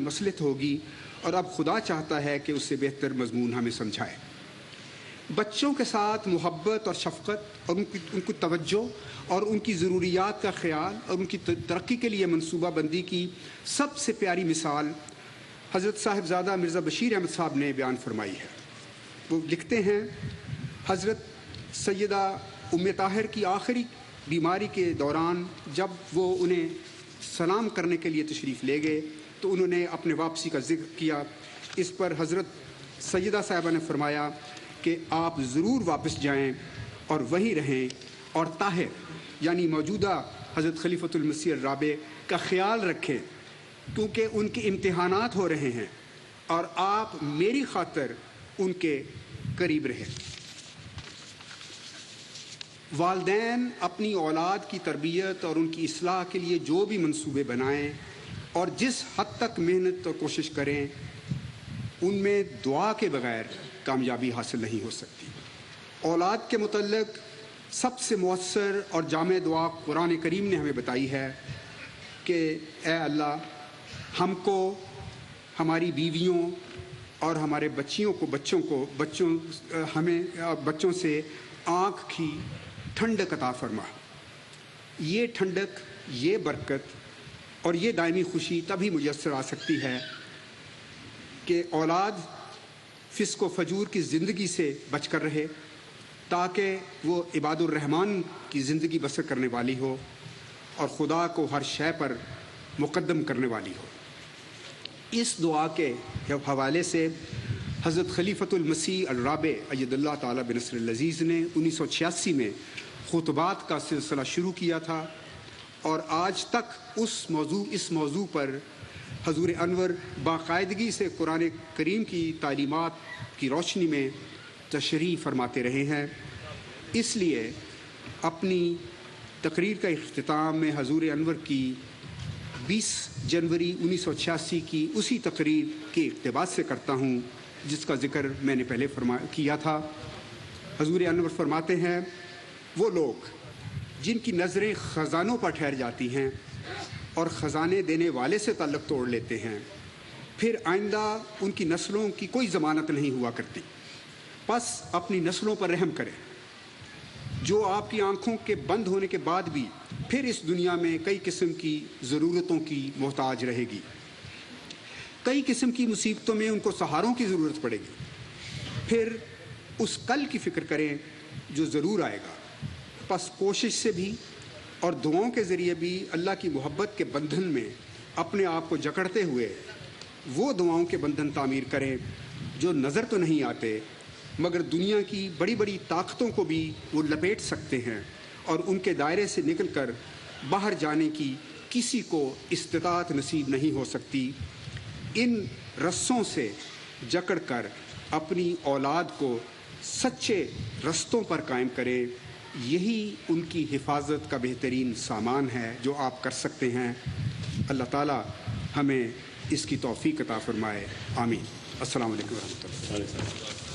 مصلحت ہوگی اور اب خدا چاہتا ہے کہ اس سے بہتر مضمون ہمیں سمجھائے۔ بچوں کے ساتھ محبت اور شفقت اور ان کو توجہ اور ان کی ضروریات کا خیال اور ان کی ترقی کے لیے منصوبہ بندی کی سب سے پیاری مثال حضرت صاحبزادہ مرزا بشیر احمد صاحب نے بیان فرمائی ہے۔ وہ لکھتے ہیں، حضرت سیدہ ام طاہر کی آخری بیماری کے دوران جب وہ انہیں سلام کرنے کے لیے تشریف لے گئے تو انہوں نے اپنے واپسی کا ذکر کیا۔ اس پر حضرت سیدہ صاحبہ نے فرمایا کہ آپ ضرور واپس جائیں اور وہیں رہیں اور طاہر یعنی موجودہ حضرت خلیفۃ المسیح الرابع کا خیال رکھیں، کیونکہ ان کے امتحانات ہو رہے ہیں اور آپ میری خاطر ان کے قریب رہیں۔ والدین اپنی اولاد کی تربیت اور ان کی اصلاح کے لیے جو بھی منصوبے بنائیں اور جس حد تک محنت اور کوشش کریں، ان میں دعا کے بغیر کامیابی حاصل نہیں ہو سکتی۔ اولاد کے متعلق سب سے مؤثر اور جامع دعا قرآن کریم نے ہمیں بتائی ہے کہ اے اللہ، ہم کو، ہماری بیویوں اور ہمارے بچوں سے آنکھ کی ٹھنڈک عطا فرما۔ یہ ٹھنڈک، یہ برکت اور یہ دائمی خوشی تبھی میسر آ سکتی ہے کہ اولاد فسق و فجور کی زندگی سے بچ کر رہے، تاکہ وہ عباد الرحمن کی زندگی بسر کرنے والی ہو اور خدا کو ہر شے پر مقدم کرنے والی ہو۔ اس دعا کے حوالے سے حضرت خلیفۃ المسیح الرابع اید اللہ تعالیٰ بنصر العزیز نے 1986 میں خطبات کا سلسلہ شروع کیا تھا، اور آج تک اس موضوع پر حضور انور باقاعدگی سے قرآن کریم کی تعلیمات کی روشنی میں تشریح فرماتے رہے ہیں۔ اس لیے اپنی تقریر کا اختتام میں حضور انور کی 20 جنوری 1986 کی اسی تقریر کے اقتباس سے کرتا ہوں جس کا ذکر میں نے پہلے کیا تھا۔ حضور انور فرماتے ہیں، وہ لوگ جن کی نظریں خزانوں پر ٹھہر جاتی ہیں اور خزانے دینے والے سے تعلق توڑ لیتے ہیں، پھر آئندہ ان کی نسلوں کی کوئی ضمانت نہیں ہوا کرتی۔ بس اپنی نسلوں پر رحم کریں، جو آپ کی آنکھوں کے بند ہونے کے بعد بھی پھر اس دنیا میں کئی قسم کی ضرورتوں کی محتاج رہے گی، کئی قسم کی مصیبتوں میں ان کو سہاروں کی ضرورت پڑے گی۔ پھر اس کل کی فکر کریں جو ضرور آئے گا۔ بس کوشش سے بھی اور دعاؤں کے ذریعے بھی اللہ کی محبت کے بندھن میں اپنے آپ کو جکڑتے ہوئے وہ دعاؤں کے بندھن تعمیر کریں جو نظر تو نہیں آتے مگر دنیا کی بڑی بڑی طاقتوں کو بھی وہ لپیٹ سکتے ہیں، اور ان کے دائرے سے نکل کر باہر جانے کی کسی کو استطاعت نصیب نہیں ہو سکتی۔ ان رسوں سے جکڑ کر اپنی اولاد کو سچے رستوں پر قائم کریں، یہی ان کی حفاظت کا بہترین سامان ہے جو آپ کر سکتے ہیں۔ اللہ تعالی ہمیں اس کی توفیق عطا فرمائے، آمین۔ السلام علیکم ورحمۃ اللہ۔